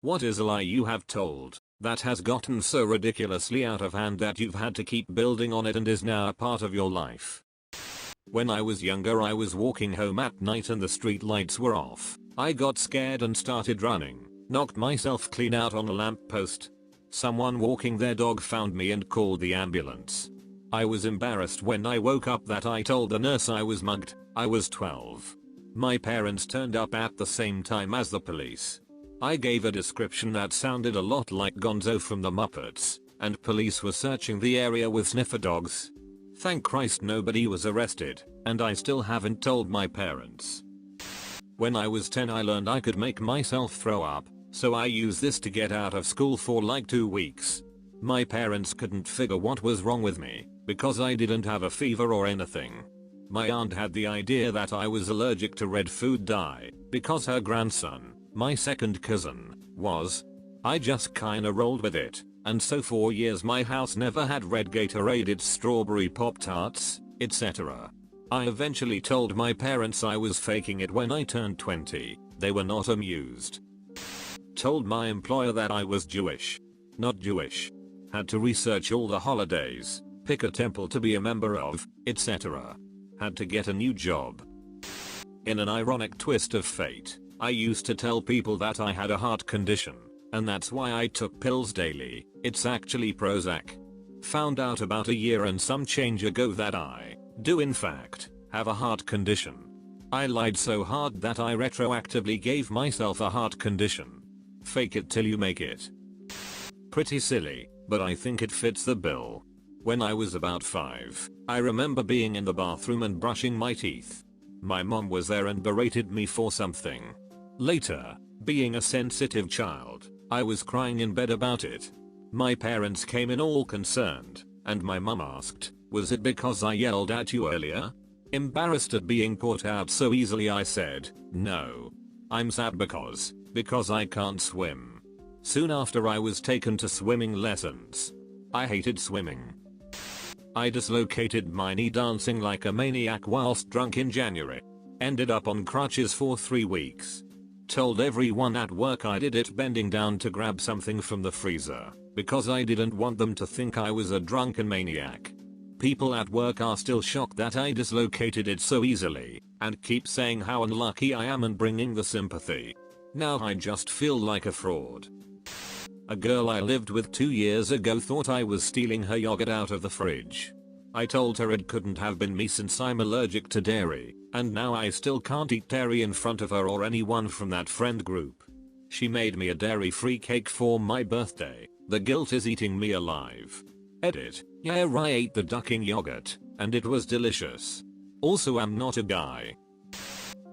What is a lie you have told that has gotten so ridiculously out of hand that you've had to keep building on it and is now a part of your life? When I was younger, I was walking home at night and the street lights were off. I got scared and started running, knocked myself clean out on a lamppost. Someone walking their dog found me and called the ambulance. I was embarrassed when I woke up that I told the nurse I was mugged. I was 12. My parents turned up at the same time as the police. I gave a description that sounded a lot like Gonzo from the Muppets, and police were searching the area with sniffer dogs. Thank Christ nobody was arrested, and I still haven't told my parents. When I was 10, I learned I could make myself throw up, so I used this to get out of school for like 2 weeks. My parents couldn't figure what was wrong with me, because I didn't have a fever or anything. My aunt had the idea that I was allergic to red food dye, because her grandson, my second cousin, was. I just kinda rolled with it, and so for years my house never had red Gatorade, it's strawberry Pop-Tarts, etc. I eventually told my parents I was faking it when I turned 20. They were not amused. Told my employer that I was Jewish. Not Jewish. Had to research all the holidays, pick a temple to be a member of, etc. Had to get a new job. In an ironic twist of fate, I used to tell people that I had a heart condition, and that's why I took pills daily. It's actually Prozac. Found out about a year and some change ago that I do in fact have a heart condition. I lied so hard that I retroactively gave myself a heart condition. Fake it till you make it. Pretty silly, but I think it fits the bill. When I was about 5, I remember being in the bathroom and brushing my teeth. My mom was there and berated me for something. Later, being a sensitive child, I was crying in bed about it. My parents came in all concerned, and my mom asked, "Was it because I yelled at you earlier?" Embarrassed at being caught out so easily, I said, "No. I'm sad because I can't swim." Soon after, I was taken to swimming lessons. I hated swimming. I dislocated my knee dancing like a maniac whilst drunk in January. Ended up on crutches for 3 weeks. Told everyone at work I did it bending down to grab something from the freezer, because I didn't want them to think I was a drunken maniac. People at work are still shocked that I dislocated it so easily, and keep saying how unlucky I am and bringing the sympathy. Now I just feel like a fraud. A girl I lived with 2 years ago thought I was stealing her yogurt out of the fridge. I told her it couldn't have been me since I'm allergic to dairy, and now I still can't eat dairy in front of her or anyone from that friend group. She made me a dairy-free cake for my birthday. The guilt is eating me alive. Edit. Yeah, I ate the ducking yogurt, and it was delicious. Also, I'm not a guy.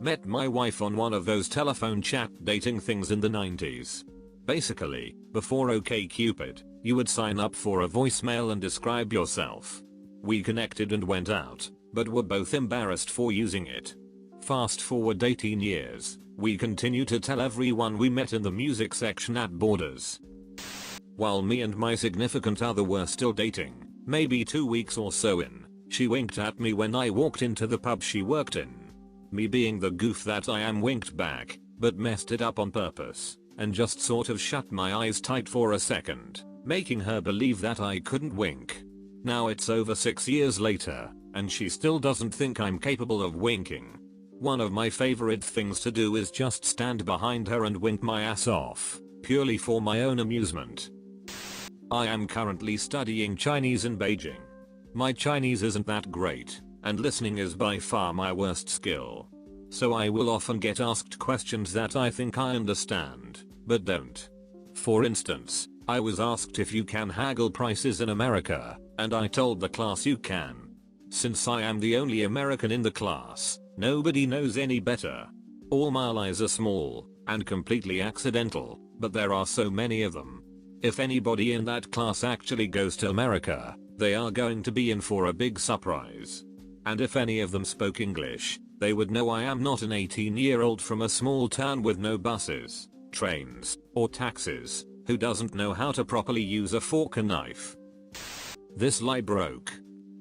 Met my wife on one of those telephone chat dating things in the 90s. Basically, before OkCupid, you would sign up for a voicemail and describe yourself. We connected and went out, but were both embarrassed for using it. Fast forward 18 years, we continue to tell everyone we met in the music section at Borders. While me and my significant other were still dating, maybe 2 weeks or so in, she winked at me when I walked into the pub she worked in. Me being the goof that I am, winked back, but messed it up on purpose, and just sort of shut my eyes tight for a second, making her believe that I couldn't wink. Now it's over 6 years later, and she still doesn't think I'm capable of winking. One of my favorite things to do is just stand behind her and wink my ass off, purely for my own amusement. I am currently studying Chinese in Beijing. My Chinese isn't that great, and listening is by far my worst skill. So I will often get asked questions that I think I understand, but don't. For instance, I was asked if you can haggle prices in America, and I told the class you can. Since I am the only American in the class, nobody knows any better. All my lies are small, and completely accidental, but there are so many of them. If anybody in that class actually goes to America, they are going to be in for a big surprise. And if any of them spoke English, they would know I am not an 18-year-old from a small town with no buses, trains, or taxis, who doesn't know how to properly use a fork and knife. This lie broke.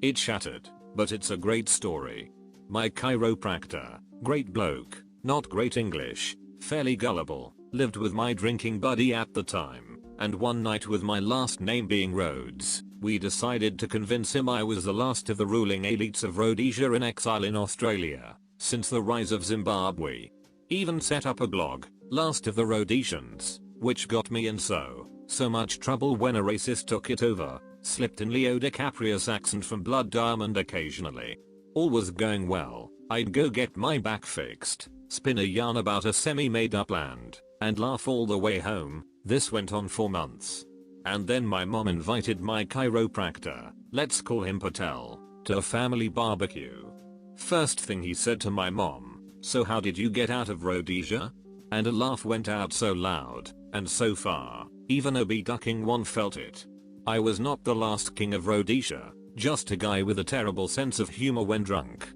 It shattered, but it's a great story. My chiropractor, great bloke, not great English, fairly gullible, lived with my drinking buddy at the time, and one night with my last name being Rhodes, we decided to convince him I was the last of the ruling elites of Rhodesia in exile in Australia, since the rise of Zimbabwe. Even set up a blog, Last of the Rhodesians, which got me in so much trouble when a racist took it over, slipped in Leo DiCaprio's accent from Blood Diamond occasionally. All was going well, I'd go get my back fixed, spin a yarn about a semi-made up land, and laugh all the way home. This went on for months. And then my mom invited my chiropractor, let's call him Patel, to a family barbecue. First thing he said to my mom, "So how did you get out of Rhodesia?" And a laugh went out so loud, and so far, even a bee ducking one felt it. I was not the last king of Rhodesia, just a guy with a terrible sense of humor when drunk.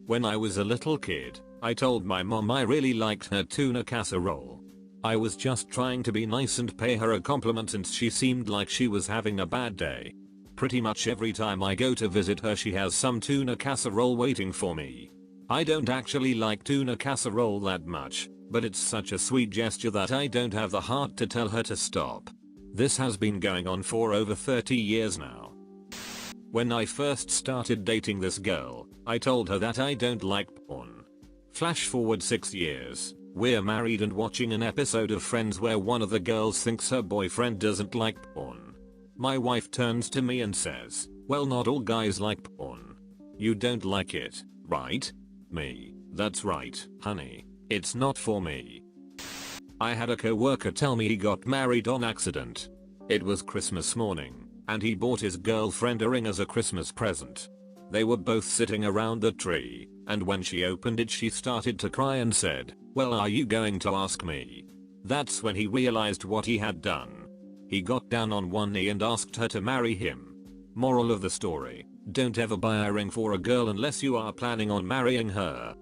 When I was a little kid, I told my mom I really liked her tuna casserole. I was just trying to be nice and pay her a compliment since she seemed like she was having a bad day. Pretty much every time I go to visit her she has some tuna casserole waiting for me. I don't actually like tuna casserole that much, but it's such a sweet gesture that I don't have the heart to tell her to stop. This has been going on for over 30 years now. When I first started dating this girl, I told her that I don't like porn. Flash forward 6 years. We're married and watching an episode of Friends where one of the girls thinks her boyfriend doesn't like porn. My wife turns to me and says, "Well, not all guys like porn. You don't like it, right?" Me, "That's right, honey. It's not for me." I had a coworker tell me he got married on accident. It was Christmas morning, and he bought his girlfriend a ring as a Christmas present. They were both sitting around the tree, and when she opened it she started to cry and said, "Well, are you going to ask me?" That's when he realized what he had done. He got down on one knee and asked her to marry him. Moral of the story, don't ever buy a ring for a girl unless you are planning on marrying her.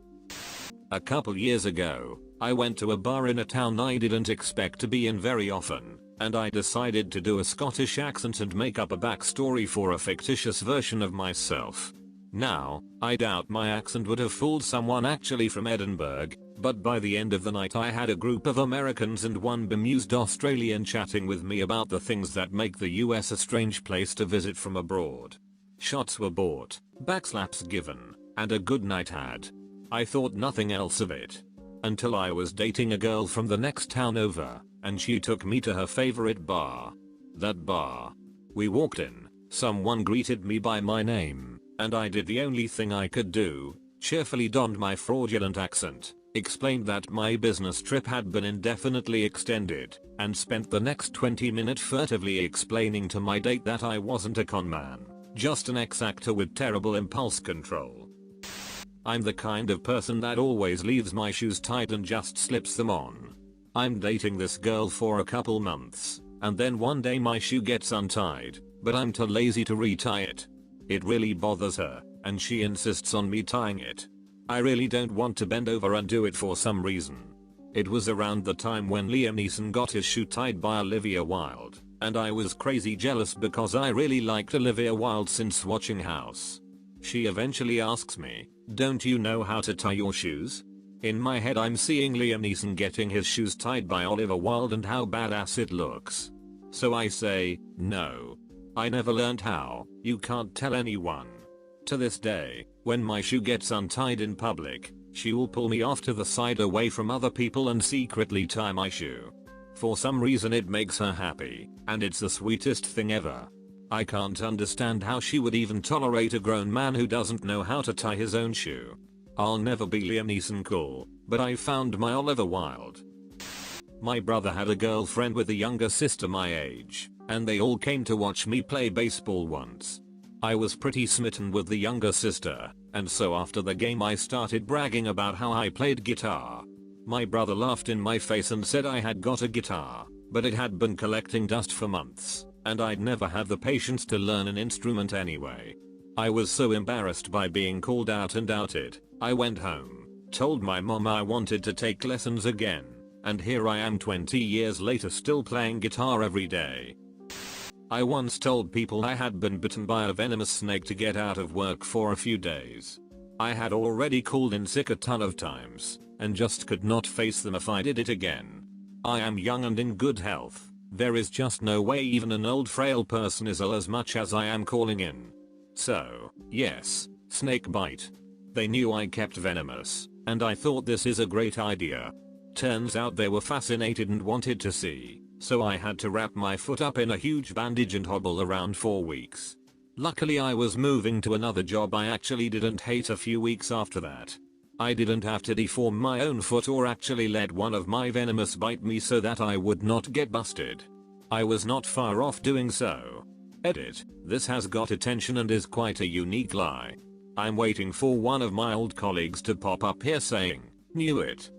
A couple years ago, I went to a bar in a town I didn't expect to be in very often, and I decided to do a Scottish accent and make up a backstory for a fictitious version of myself. Now, I doubt my accent would have fooled someone actually from Edinburgh, but by the end of the night I had a group of Americans and one bemused Australian chatting with me about the things that make the US a strange place to visit from abroad. Shots were bought, backslaps given, and a good night had. I thought nothing else of it. Until I was dating a girl from the next town over, and she took me to her favorite bar. That bar. We walked in, someone greeted me by my name, and I did the only thing I could do, cheerfully donned my fraudulent accent, explained that my business trip had been indefinitely extended, and spent the next 20 minutes furtively explaining to my date that I wasn't a con man, just an ex-actor with terrible impulse control. I'm the kind of person that always leaves my shoes tied and just slips them on. I'm dating this girl for a couple months, and then one day my shoe gets untied, but I'm too lazy to retie it. It really bothers her, and she insists on me tying it. I really don't want to bend over and do it for some reason. It was around the time when Liam Neeson got his shoe tied by Olivia Wilde, and I was crazy jealous because I really liked Olivia Wilde since watching House. She eventually asks me, "Don't you know how to tie your shoes?" In my head I'm seeing Liam Neeson getting his shoes tied by Olivia Wilde and how badass it looks. So I say, "No. I never learned how, you can't tell anyone." To this day, when my shoe gets untied in public, she will pull me off to the side away from other people and secretly tie my shoe. For some reason it makes her happy, and it's the sweetest thing ever. I can't understand how she would even tolerate a grown man who doesn't know how to tie his own shoe. I'll never be Liam Neeson cool, but I found my Olivia Wilde. My brother had a girlfriend with a younger sister my age, and they all came to watch me play baseball once. I was pretty smitten with the younger sister, and so after the game I started bragging about how I played guitar. My brother laughed in my face and said I had got a guitar, but it had been collecting dust for months, and I'd never have the patience to learn an instrument anyway. I was so embarrassed by being called out and outed, I went home, told my mom I wanted to take lessons again, and here I am 20 years later still playing guitar every day. I once told people I had been bitten by a venomous snake to get out of work for a few days. I had already called in sick a ton of times, and just could not face them if I did it again. I am young and in good health. There is just no way even an old frail person is ill as much as I am calling in. So, yes, snake bite. They knew I kept venomous, and I thought this is a great idea. Turns out they were fascinated and wanted to see, so I had to wrap my foot up in a huge bandage and hobble around 4 weeks. Luckily I was moving to another job I actually didn't hate a few weeks after that. I didn't have to deform my own foot or actually let one of my venomous bite me so that I would not get busted. I was not far off doing so. Edit, this has got attention and is quite a unique lie. I'm waiting for one of my old colleagues to pop up here saying, knew it.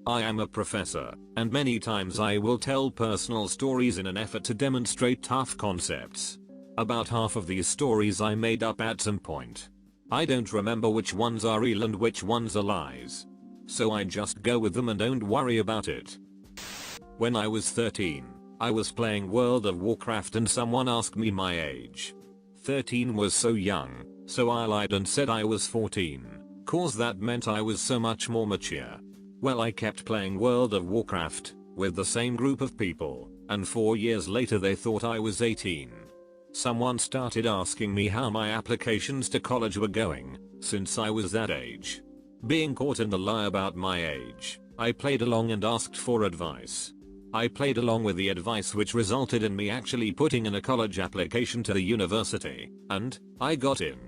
I am a professor, and many times I will tell personal stories in an effort to demonstrate tough concepts. About half of these stories I made up at some point. I don't remember which ones are real and which ones are lies. So I just go with them and don't worry about it. When I was 13, I was playing World of Warcraft and someone asked me my age. 13 was so young, so I lied and said I was 14, cause that meant I was so much more mature. Well, I kept playing World of Warcraft with the same group of people, and 4 years later they thought I was 18. Someone started asking me how my applications to college were going, since I was that age. Being caught in the lie about my age, I played along and asked for advice. I played along with the advice, which resulted in me actually putting in a college application to the university, and I got in.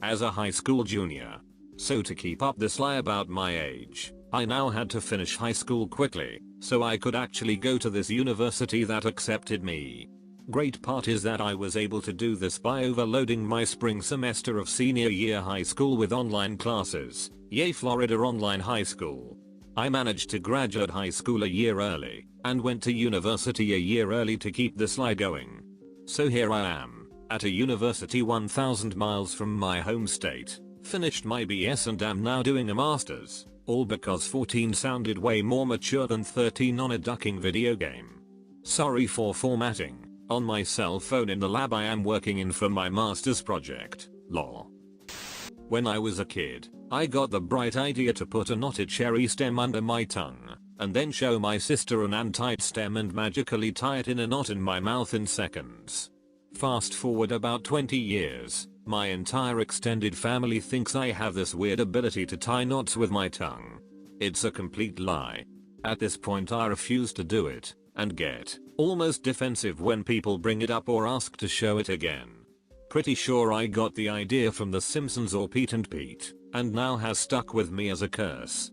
As a high school junior. So to keep up this lie about my age, I now had to finish high school quickly, so I could actually go to this university that accepted me. Great part is that I was able to do this by overloading my spring semester of senior year high school with online classes. Yay, Florida online high school. I managed to graduate high school a year early, and went to university a year early to keep this lie going. So here I am, at a university 1,000 miles from my home state, finished my BS and am now doing a master's, all because 14 sounded way more mature than 13 on a ducking video game. Sorry for formatting. On my cell phone in the lab I am working in for my master's project, lol. When I was a kid, I got the bright idea to put a knotted cherry stem under my tongue, and then show my sister an untied stem and magically tie it in a knot in my mouth in seconds. Fast forward about 20 years, my entire extended family thinks I have this weird ability to tie knots with my tongue. It's a complete lie. At this point I refuse to do it, and get almost defensive when people bring it up or ask to show it again. Pretty sure I got the idea from The Simpsons or Pete and Pete, and now has stuck with me as a curse.